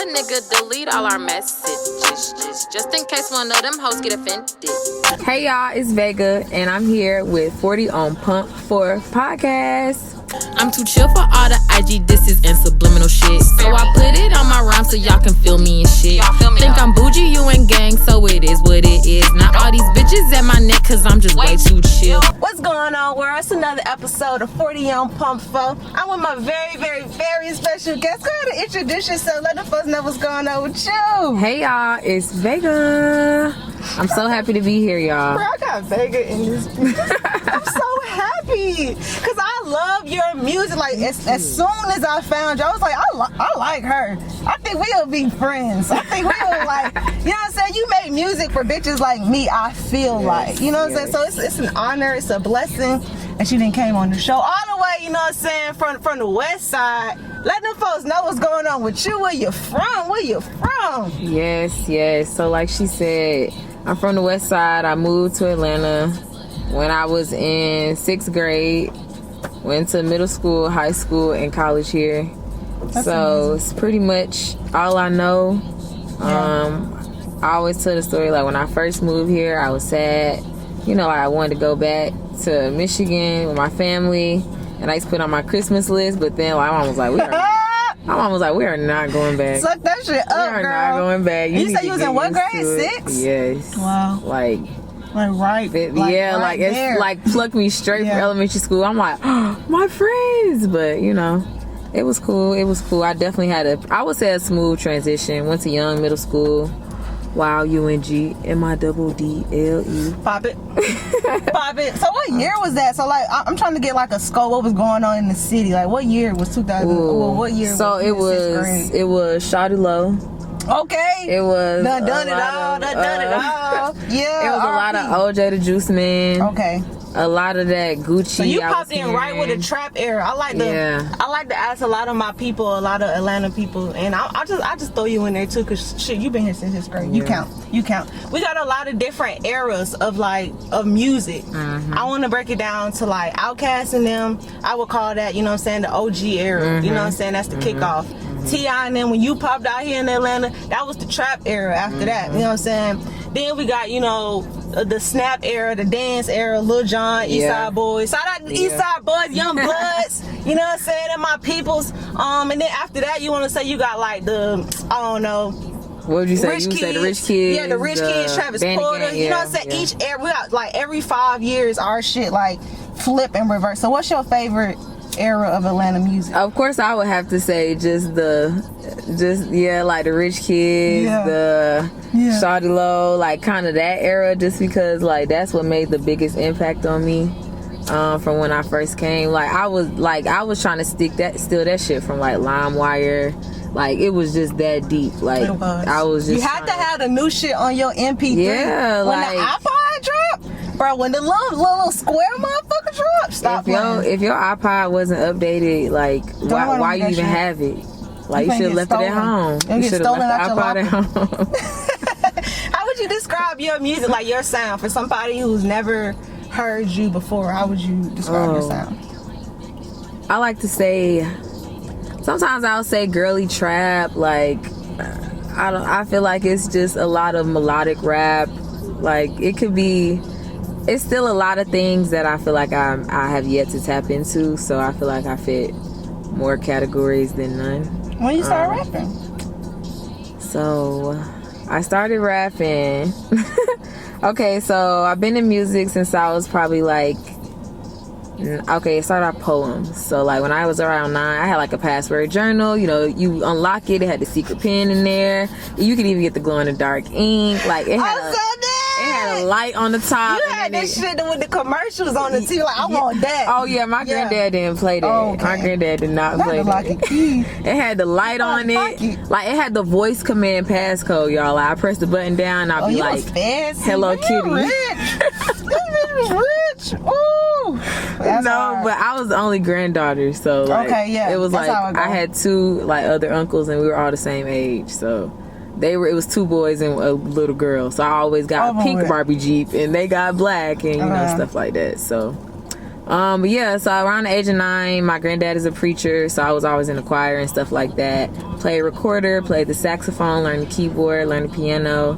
a nigga delete all our messages, just in case one of them hoes get offended. Hey y'all, it's Vega, and I'm here with 40 on Pump for Podcast. I'm too chill for all the IG disses and subliminal shit, so I put it on my rhyme so y'all can feel me and shit. Think I'm bougie, you ain't gang, so it is what it is. Not all these bitches at my neck, cause I'm just way too chill. What's going on, world? It's another episode of 40 on Pump for. I'm with my very special guest. Go ahead and introduce yourself. Let the folks know what's going on with you. Hey y'all, it's Vega. I'm so happy to be here, y'all. Bro, I got Vega in this. I'm so happy because I love your music. Like as soon as I found you, I was like, I like her. I think we'll be friends. I think we'll like, you know what I'm saying? You make music for bitches like me. I feel like, you know what I'm saying? So it's an honor. It's a blessing that you didn't came on the show all the way. You know what I'm saying? From the West Side. Let them folks know what's going on with you. Where you from? Where you from? Yes. So like she said, I'm from the West Side. I moved to Atlanta when I was in 6th grade. Went to middle school, high school, and college here. That's so amazing. It's pretty much all I know. I always tell the story, like when I first moved here, I was sad. You know, like I wanted to go back to Michigan with my family, and I used to put on my Christmas list, but then my mom was like, we are not going back. Suck that shit up, we are girl. not going back. You said you was in what grade? 6? Yes. Wow. Like right it's there. like plucked me straight from elementary school. I'm like, oh, my friends. But you know, it was cool. I definitely had I would say a smooth transition. Went to Young Middle School. Wow, UNG, MIDDLE. Pop it. So what year was that? So like, I'm trying to get like a scope. What was going on in the city? Like, what year was 2000? Well, what year? So it was Shawty Low. Okay. It was done it all. Yeah. It was a lot of OJ the Juice Man. Okay. A lot of that Gucci. So you popped in right with the trap era. I like to ask a lot of my people, a lot of Atlanta people, and I just throw you in there too, cause shit, you've been here since 6th grade. Yeah. You count. We got a lot of different eras of music. Mm-hmm. I want to break it down to like Outkast and them. I would call that, you know what I'm saying, the OG era. Mm-hmm. You know what I'm saying? That's the kickoff. T.I. and them, when you popped out here in Atlanta, that was the trap era after that. You know what I'm saying? Then we got, you know, the snap era, the dance era, Lil Jon, Eastside Boys. Shout out to Eastside Boys, Young Bloods, you know what I'm saying, and my peoples. And then after that, you want to say you got like the, I don't know. What would you say? Rich you Kids. said the Rich Kids. Yeah, the Rich Kids, Travis Porter. You know what I'm saying? Each era, we got like every 5 years, our shit like flip and reverse. So what's your favorite era of Atlanta music? Of course, I would have to say like the Rich Kids, the Shawty Low, like kind of that era, just because like that's what made the biggest impact on me from when I first came. Like I was trying to steal that shit from like LimeWire. Like it was just that deep. Like I was just. You had to have the new shit on your MP3. Yeah, when the iPod dropped, bro. When the little square motherfucker dropped, stop playing. If your iPod wasn't updated, like why you even have it? Like you should have left it at home. You should have left the iPod at home. How would you describe your music, like your sound, for somebody who's never heard you before? How would you describe your sound? I like to say, sometimes I'll say girly trap. Like I feel like it's just a lot of melodic rap. Like it could be. It's still a lot of things that I feel like I have yet to tap into. So I feel like I fit more categories than none. When you started rapping? So I started rapping. Okay, so I've been in music since I was probably like, it started out poems. So like when I was around 9, I had like a password journal. You know, you unlock it had the secret pen in there. You could even get the glow in the dark ink. Like it had a light on the top. You had this shit with the commercials on the TV. Like I want that. Oh yeah, my granddad didn't play that. Okay. My granddad did not play that. It had the light on it. Like it had the voice command passcode, y'all. Like, I press the button down and I'll be like, "Hello Kitty." Rich. Ooh. But I was the only granddaughter, so like, it was like I had 2 like other uncles and we were all the same age, so. It was 2 boys and a little girl, so I always got a pink Barbie Jeep and they got black and you know stuff like that. So But yeah, so around the age of 9, my granddad is a preacher, so I was always in the choir and stuff like that. Played recorder, played the saxophone, learned the keyboard, learned the piano.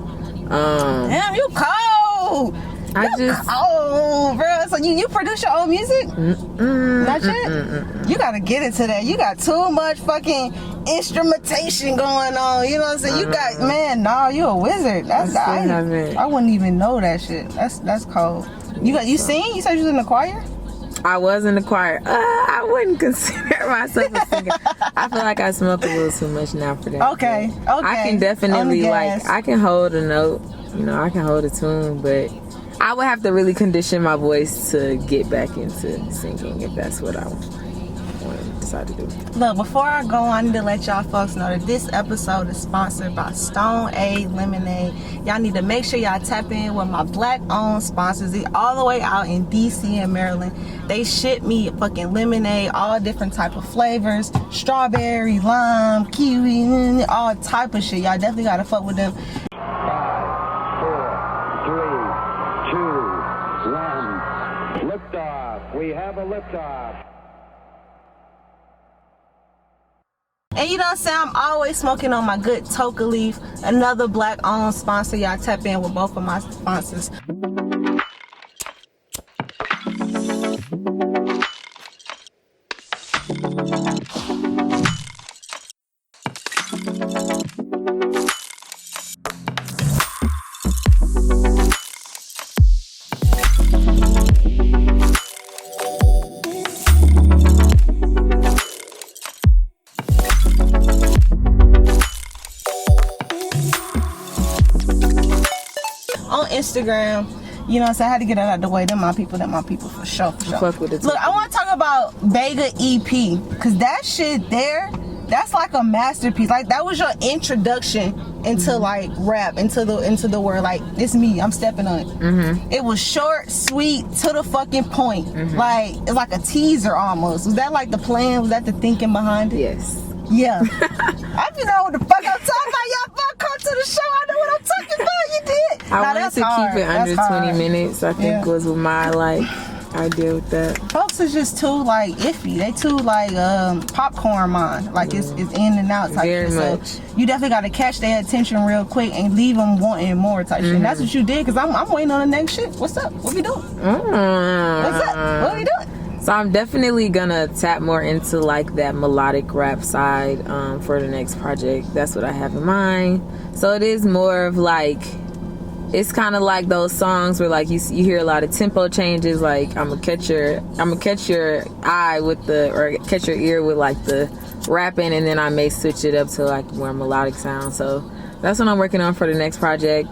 Damn, you cold. Oh, bro. So you produce your own music? Not yet? You gotta get into that. You got too much fucking instrumentation going on. You know what I'm saying? You got, man, nah, you a wizard. I wouldn't even know that shit. That's cold. You sing? You said you was in the choir? I was in the choir. I wouldn't consider myself a singer. I feel like I smoke a little too much now for that. Okay. I can definitely, like, I can hold a note. You know, I can hold a tune, but I would have to really condition my voice to get back into singing if that's what I want to decide to do. Look, before I go on, I need to let y'all folks know that this episode is sponsored by Stone Aid Lemonade. Y'all need to make sure y'all tap in with my black-owned sponsors. They all the way out in DC and Maryland. They ship me fucking lemonade, all different type of flavors, strawberry, lime, kiwi, all type of shit. Y'all definitely gotta fuck with them. 5, 4, 3, 2, 1. Liftoff. We have a liftoff. And you know what I'm saying? I'm always smoking on my good Toka Leaf, another black-owned sponsor. Y'all tap in with both of my sponsors. On Instagram, you know what I'm saying? I had to get it out of the way. They're my people for sure. Fuck with it. Look, I want to talk about Vega EP, because that shit there, that's like a masterpiece. Like, that was your introduction into like rap, into the word. Like, it's me, I'm stepping on it. It was short, sweet, to the fucking point. Like, it's like a teaser almost. Was that like the plan? Was that the thinking behind it? Yes. Yeah. I be know what the fuck I'm talking about. Y'all fuck come to the show. I know what I'm talking about. You did. I wanted to keep it under 20 minutes. I think was my like idea with that. Folks is just too like iffy. They too like popcorn mind. Like it's in and out type Very shit. much. So you definitely got to catch their attention real quick and leave them wanting more type shit. And that's what you did, because I'm waiting on the next shit. What's up? What we doing? What's up? What we doing? So I'm definitely gonna tap more into like that melodic rap side for the next project. That's what I have in mind. So it is more of like, it's kind of like those songs where like you hear a lot of tempo changes. Like I'm gonna catch your eye with or catch your ear with like the rapping, and then I may switch it up to like more melodic sound. So that's what I'm working on for the next project.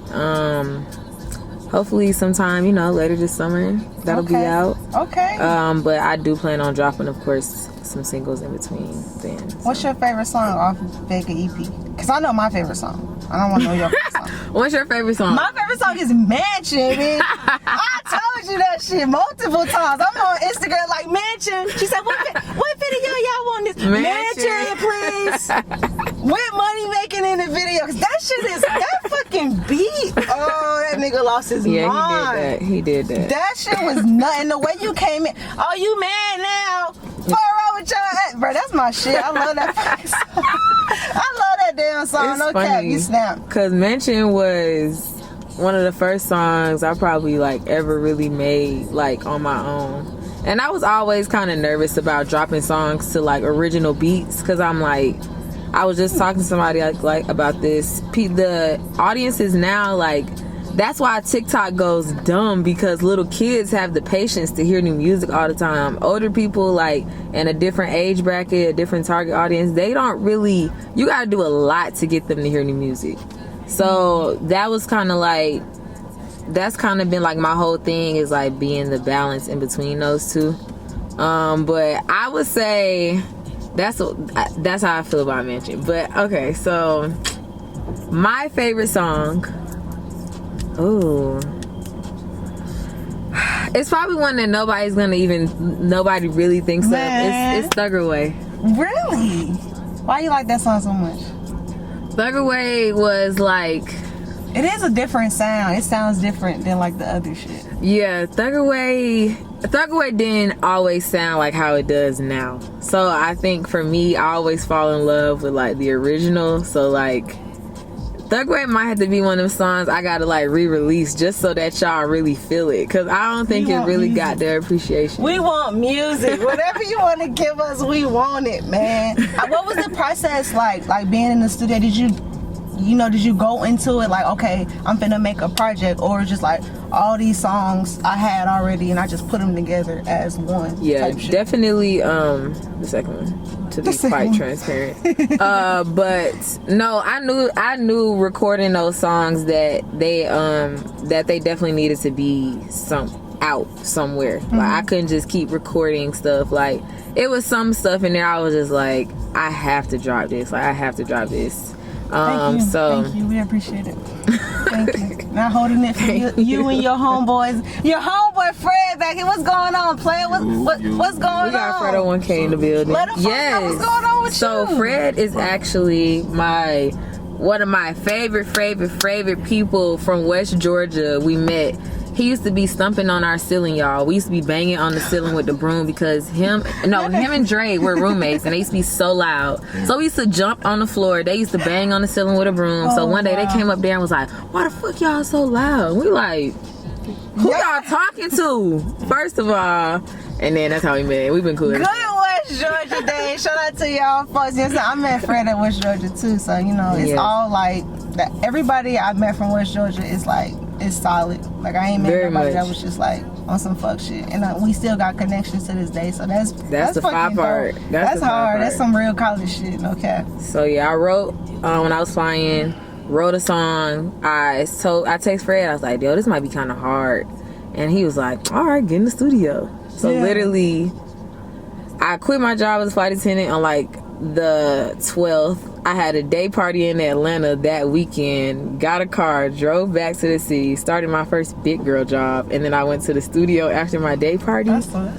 Hopefully sometime, later this summer, that'll be out. Okay. But I do plan on dropping, of course, some singles in between then. What's your favorite song off Vega EP? Because I know my favorite song. I don't want to know your favorite song. What's your favorite song? My favorite song is Mansion, man. I told you that shit multiple times. I'm on Instagram like, Mansion. She said, what video y'all want this? Mansion, please. With money making in the video. Cause that shit is, that fucking beat. Oh, that nigga lost his mind. Yeah, he did that. That shit was nothing. The way you came in. Oh, you mad now? What's wrong with your ass? Bro, that's my shit. I love that fucking song. I love that damn song. It's no funny, cap, you snap. Cause Mention was one of the first songs I probably like ever really made like on my own. And I was always kind of nervous about dropping songs to like original beats, cause I'm like, I was just talking to somebody like about this. The audience is now like, that's why TikTok goes dumb, because little kids have the patience to hear new music all the time. Older people, like in a different age bracket, a different target audience, they don't really, you gotta do a lot to get them to hear new music. So that was kind of like, that's kind of been like my whole thing, is like being the balance in between those two. But I would say that's how I feel about Mansion. But okay, so my favorite song, it's probably one that nobody really thinks of. It's Thugger Way. Really? Why you like that song so much? Thugger Way was like, It is a different sound. It sounds different than like the other shit. Yeah, Thug Away didn't always sound like how it does now. So I think for me, I always fall in love with like the original. So like Thug Away might have to be one of them songs I gotta like re-release just so that y'all really feel it, because I don't think it really got their appreciation. We want music. Whatever you want to give us, we want it, man. What was the process like being in the studio? Did you go into it like, okay, I'm finna make a project, or just like all these songs I had already and I just put them together as one? Yeah, definitely the second one, to be quite transparent. But no, I knew recording those songs that they definitely needed to be out somewhere. Like I couldn't just keep recording stuff. Like it was some stuff in there I was just like, I have to drop this. Like I have to drop this. Thank you. We appreciate it. Thank you. Not holding it for you and your homeboys. Your homeboy Fred back here. What's going on, player? What's going on? We got Fred 1K in the building. Let him know what's going on with you. So Fred is actually one of my favorite people from West Georgia. We met. He used to be stumping on our ceiling, y'all. We used to be banging on the ceiling with the broom because him and Dre were roommates, and they used to be so loud. So we used to jump on the floor. They used to bang on the ceiling with a broom. So one day they came up there and was like, "Why the fuck y'all so loud?" We like, who y'all talking to? First of all, and then that's how we met. We've been cool. Good West Georgia day. Shout out to y'all folks. Yes, I met Fred at West Georgia too. So it's all like that. Everybody I met from West Georgia is like, it's solid. Like I ain't met anybody that was just like on some fuck shit, and we still got connections to this day. So that's the fun part. That's hard. That's some real college shit. No cap. So yeah, I wrote when I was flying. Wrote a song. I text Fred. I was like, "Yo, this might be kind of hard," and he was like, "All right, get in the studio." So literally, I quit my job as a flight attendant on like the 12th. I had a day party in Atlanta that weekend, got a car, drove back to the city, started my first big girl job, and then I went to the studio after my day party. That's a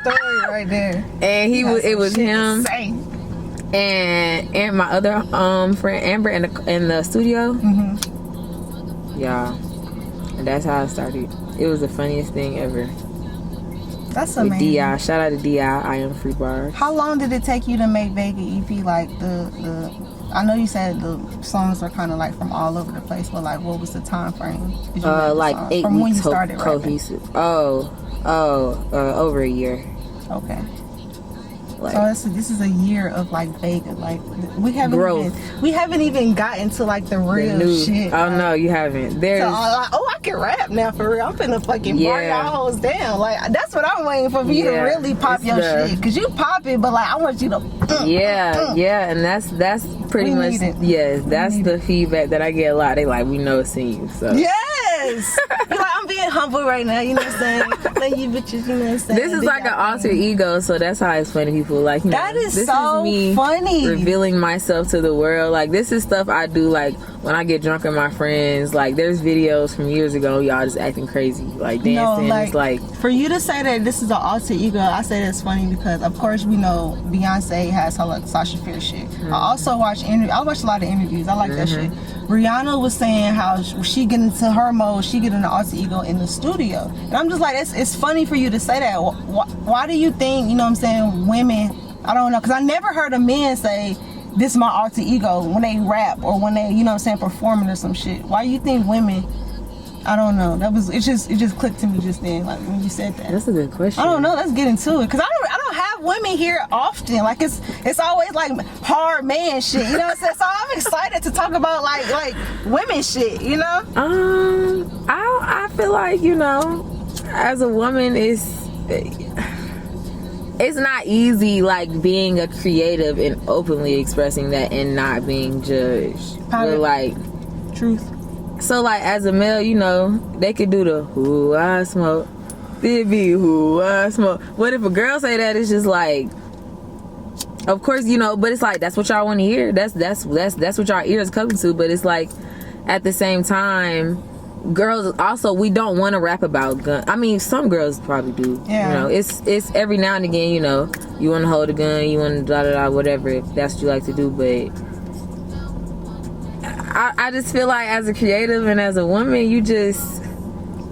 story right there. And it was him and my other friend Amber in the studio. Yeah, and that's how I started. It was the funniest thing ever. That's amazing. With D.I. Shout out to D.I. I am free bars. How long did it take you to make Vega EP? Like I know you said the songs are kind of like from all over the place, but like what was the time frame? Like 8 from weeks when you started cohesive. Over a year. Okay. Like, so this is a year of like Vega. Like we haven't even gotten to like the real shit. Oh no, you haven't. There's I can rap now for real. I'm finna fucking bar y'all hoes down. Like that's what I'm waiting for you to really pop your shit. Cause you pop it, but like I want you to and that's pretty much that's the feedback that I get a lot. They like, we know it's in you. So yes. Like, I'm being humble right now, you know what I'm saying? Like you bitches, you know what I'm saying? This is like an alter ego, so that's how I explain to people. Like, that is this so is me funny. Revealing myself to the world. Like, this is stuff I do, like, when I get drunk with my friends. Like, there's videos from years ago, y'all just acting crazy, like dancing. No, it's like, for you to say that this is an alter ego, I say that's funny because, of course, we know Beyonce has her like Sasha Fierce shit. I also watch I watch a lot of interviews. I like that shit. Rihanna was saying how she get into her mode, she get into alter ego in the studio, and I'm just like, it's funny for you to say that. Why do you think, you know what I'm saying, women? I don't know, because I never heard a man say this is my alter ego when they rap or when they, you know what I'm saying, performing or some shit. Why do you think women? I don't know. It just clicked to me just then, like when you said that. That's a good question. I don't know. Let's get into it, because I don't have women here often. Like it's always like hard man shit. You know what I'm saying? So I'm excited to talk about like women shit. You know? I feel like, you know, as a woman, it's not easy, like, being a creative and openly expressing that and not being judged. But, like, truth. So, like, as a male, you know, they could do the who I smoke, it be who I smoke. What if a girl say that? It's just like, of course, you know, but it's like, that's what y'all want to hear. That's what y'all ears coming to. But it's like, at the same time, girls also, we don't want to rap about gun. I mean, some girls probably do. Yeah. You know, it's every now and again, you know, you want to hold a gun, you want to whatever, if that's what you like to do. But I just feel like as a creative and as a woman, you just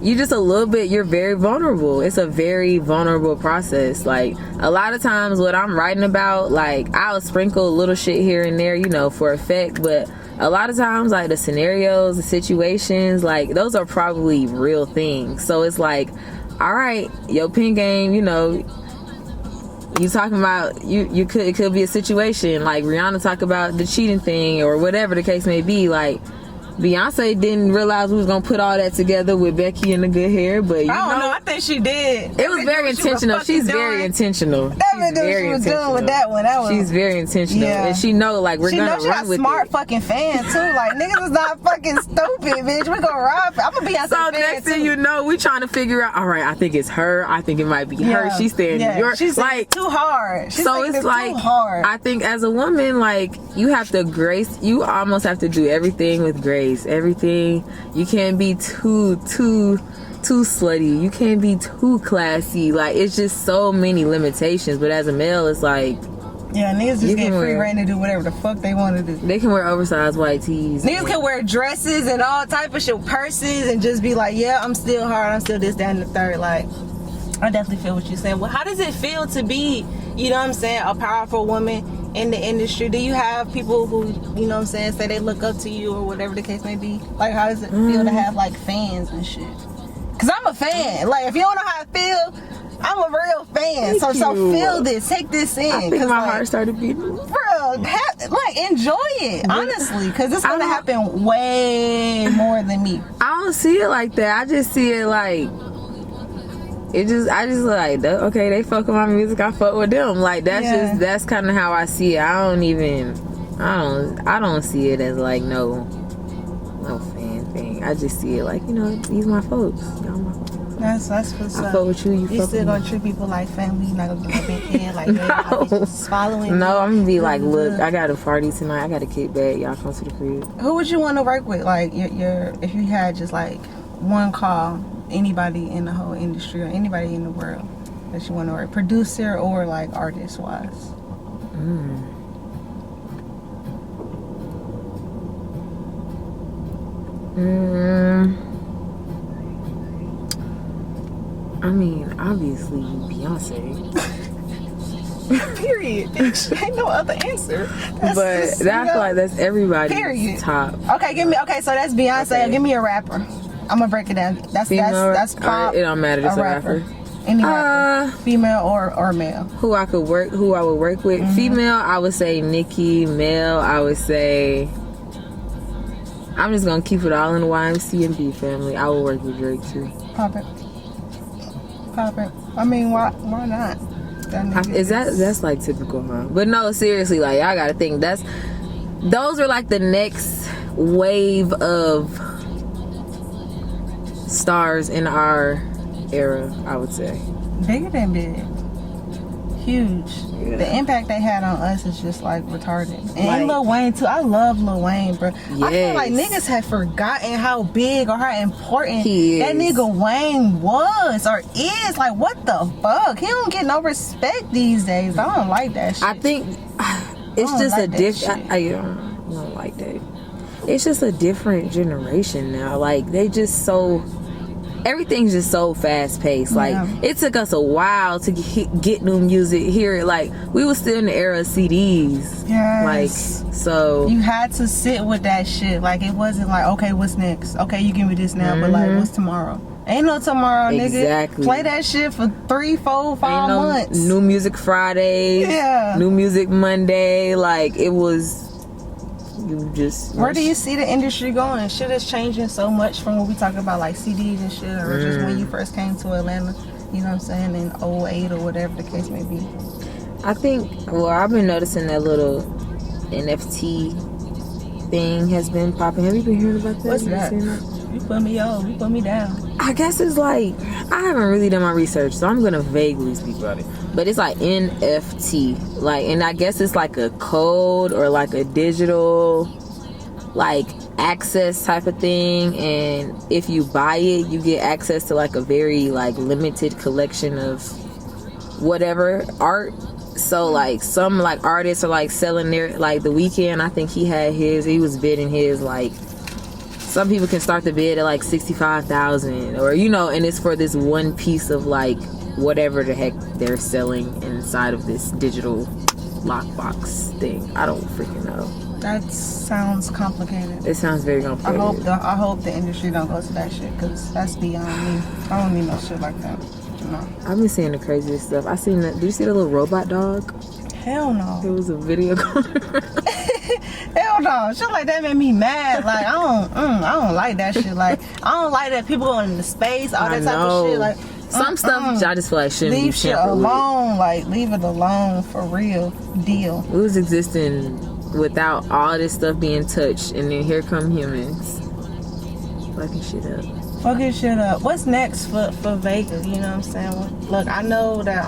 a little bit, you're very vulnerable. It's a very vulnerable process. Like, a lot of times what I'm writing about, like, I'll sprinkle a little shit here and there, you know, for effect, but a lot of times, like, the scenarios, the situations, like, those are probably real things. So it's like, all right, your pen game, you know, you talking about, it could be a situation, like Rihanna talk about the cheating thing or whatever the case may be. Like, Beyonce didn't realize we was gonna put all that together with Becky and the good hair, but I don't know. I think she did. It was very intentional. She's very intentional. That bitch knew she was doing with that one. She's very intentional, and she know, like, we're gonna run with it. She knows she a smart fucking fan too. Like, niggas is not fucking stupid, bitch. We gonna ride. I'm gonna be Beyonce fan. So next thing you know, we trying to figure out. All right, I think it's her. I think it might be her. She's staying in New York. She's like too hard. So it's like, I think as a woman, like, you have to grace. You almost have to do everything with grace. Everything. You can't be too slutty. You can't be too classy. Like, it's just so many limitations. But as a male, it's like, yeah, niggas just get free reign to do whatever the fuck they want to do. They can wear oversized white tees. Niggas can wear dresses and all type of shit, purses, and just be like, yeah, I'm still hard. I'm still this, that, and the third. Like, I definitely feel what you're saying. Well, how does it feel to be, you know what I'm saying, a powerful woman in the industry? Do you have people who, you know what I'm saying, say they look up to you or whatever the case may be? Like, how does it feel to have, like, fans and shit? Because I'm a fan. Like, if you don't know how I feel, I'm a real fan. So feel this. Take this in. I think my heart started beating. Bro, like, enjoy it, honestly. Because it's going to happen way more than me. I don't see it like that. I just see it like, I just like, okay, they fuck with my music, I fuck with them. Like, that's kind of how I see it. I don't see it as like no fan thing. I just see it like, you know, these my folks. Y'all my folks. That's what's up. I fuck with you. You still gonna treat people like family? You not gonna be a big kid like that? Just following? No, I'm gonna be like, look, I got a party tonight. I got a kickback. Y'all come to the crib. Who would you want to work with? Like, if you had just like one call, anybody in the whole industry or anybody in the world that you want to work, producer or like artist wise? I mean, obviously Beyonce. Period. Bitch, ain't no other answer. That's like that's everybody's top. Okay, so that's Beyonce. Okay. Give me a rapper. I'm gonna break it down. That's pop. It don't matter. Just a rapper. Any rapper, female or male. Who I would work with. Female, I would say Nicki. Male, I would say, I'm just gonna keep it all in the YMCMB family. I would work with Drake too. Pop it. I mean, why not? That's like typical, huh? But no, seriously, like, I gotta think those are like the next wave of stars in our era, I would say. Bigger than big. Huge. Yeah. The impact they had on us is just like retarded. And Lil Wayne too. I love Lil Wayne, bro. Yes. I feel like niggas have forgotten how big or how important that nigga Wayne was or is. Like, what the fuck? He don't get no respect these days. I don't like that shit. I think it's just a different. I don't like that. It's just a different generation now. Like, they just everything's just so fast paced. Like, it took us a while to get new music, hear it. Like, we were still in the era of CDs. Yes. Like, so you had to sit with that shit. Like, it wasn't like, okay, what's next? Okay, you give me this now, but like, what's tomorrow? Ain't no tomorrow, nigga. Exactly. Play that shit for 3, 4, 5 months. New music Fridays. Yeah. New music Monday. Like, it was. Where do you see the industry going? Shit is changing so much from what we talk about, like CDs and shit, or just when you first came to Atlanta, you know what I'm saying, in 08 or whatever the case may be. I think, I've been noticing that little NFT thing has been popping. Have you been hearing about that? What's that? You put me on, you put me down. I guess it's like, I haven't really done my research, so I'm gonna vaguely speak about it. But it's like NFT, like, and I guess it's like a code or like a digital, like, access type of thing. And if you buy it, you get access to like a very like limited collection of whatever art. So like some like artists are like selling their, like The Weeknd, I think he had his, he was bidding his, like some people can start the bid at like 65,000, or you know, and it's for this one piece of like whatever the heck they're selling inside of this digital lockbox thing. I don't freaking know. That sounds complicated. It sounds very complicated. I hope the industry don't go to that shit, because that's beyond me. I don't need no shit like that. No. I've been seeing the craziest stuff. I seen that. Did you see the little robot dog? Hell no. There was a video going around. Hell no. Shit like that made me mad. Like I don't like that shit. Like I don't like that people going into space, all that type of shit. Like some stuff I just feel like shouldn't be leave shit alone. Like leave it alone, for real deal. It was existing without all this stuff being touched, and then here come humans fucking shit up. Fucking shit up. What's next for Vega? You know what I'm saying? Look, I know that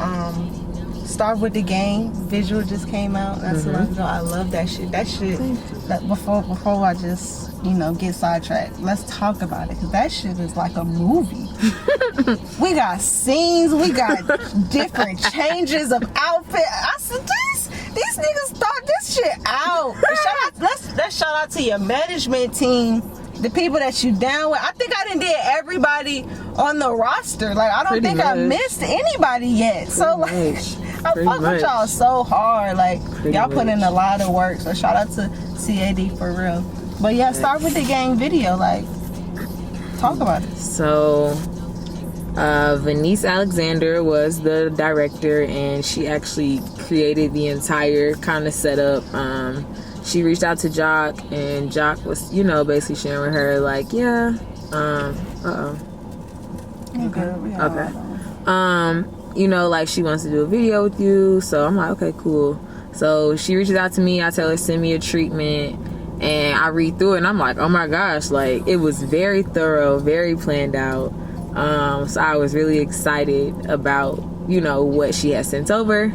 Start With The Game visual just came out. That's what I know. I love that shit. That shit. That before I just get sidetracked, let's talk about it, because that shit is like a movie. We got scenes. We got different changes of outfit. I said these niggas thought this shit out. Let's shout out to your management team, the people that you down with. I think I done did everybody on the roster. Like I don't think I missed anybody yet. So like I fuck with y'all so hard. Like y'all put in a lot of work. So shout out to CAD for real. But yeah, Start With The Gang video. Like talk about it. So Venice Alexander was the director, and she actually created the entire kind of setup. She reached out to Jock, and Jock was, basically sharing with her, like, yeah, like she wants to do a video with you. So I'm like, okay, cool. So she reaches out to me. I tell her, send me a treatment, and I read through it, and I'm like, oh my gosh, like it was very thorough, very planned out. So I was really excited about, what she had sent over.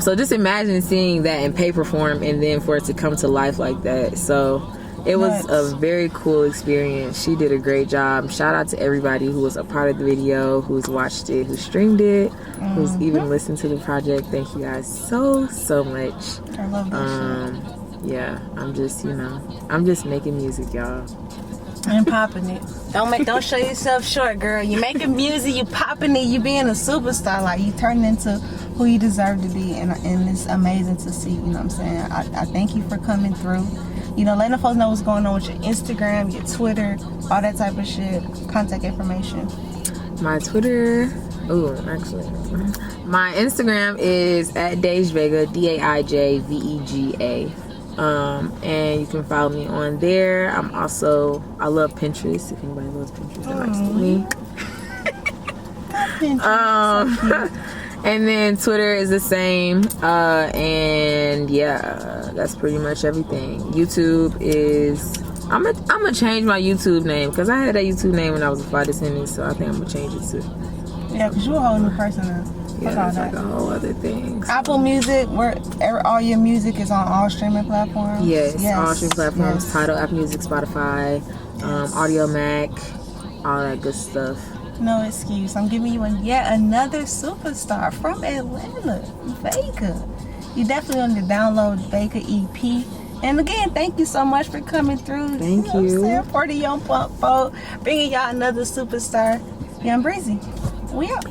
So just imagine seeing that in paper form, and then for it to come to life like that. So it was a very cool experience. She did a great job. Shout out to everybody who was a part of the video, who's watched it, who streamed it, who's even listened to the project. Thank you guys so much. I love that shit. Yeah, I'm just making music, y'all. And popping it. Don't show yourself short, girl. You making music, you popping it, you being a superstar. Like you turning into who you deserve to be, and it's amazing to see. You know what I'm saying? I thank you for coming through. Letting the folks know what's going on with your Instagram, your Twitter, all that type of shit. Contact information. My Twitter. My Instagram is at DaijVega, DaijVega. And you can follow me on there. I love Pinterest. If anybody loves Pinterest, that likes me. And then Twitter is the same. And yeah, that's pretty much everything. YouTube is, I'm gonna change my YouTube name, because I had that YouTube name when I was a flight attendant, so I think I'm gonna change it too. Yeah, because you're a whole new person now. Yeah, it's like a whole other thing. Apple Music, where all your music is on all streaming platforms? Yes, all streaming platforms. Yes. Tidal, Apple Music, Spotify, Audio Mac, all that good stuff. No excuse. I'm giving you yet another superstar from Atlanta, Vega. You definitely want to download Vega EP. And again, thank you so much for coming through. Thank you. Know what I'm saying? For the Young Pump folk, bringing y'all another superstar, Young Breezy. We out.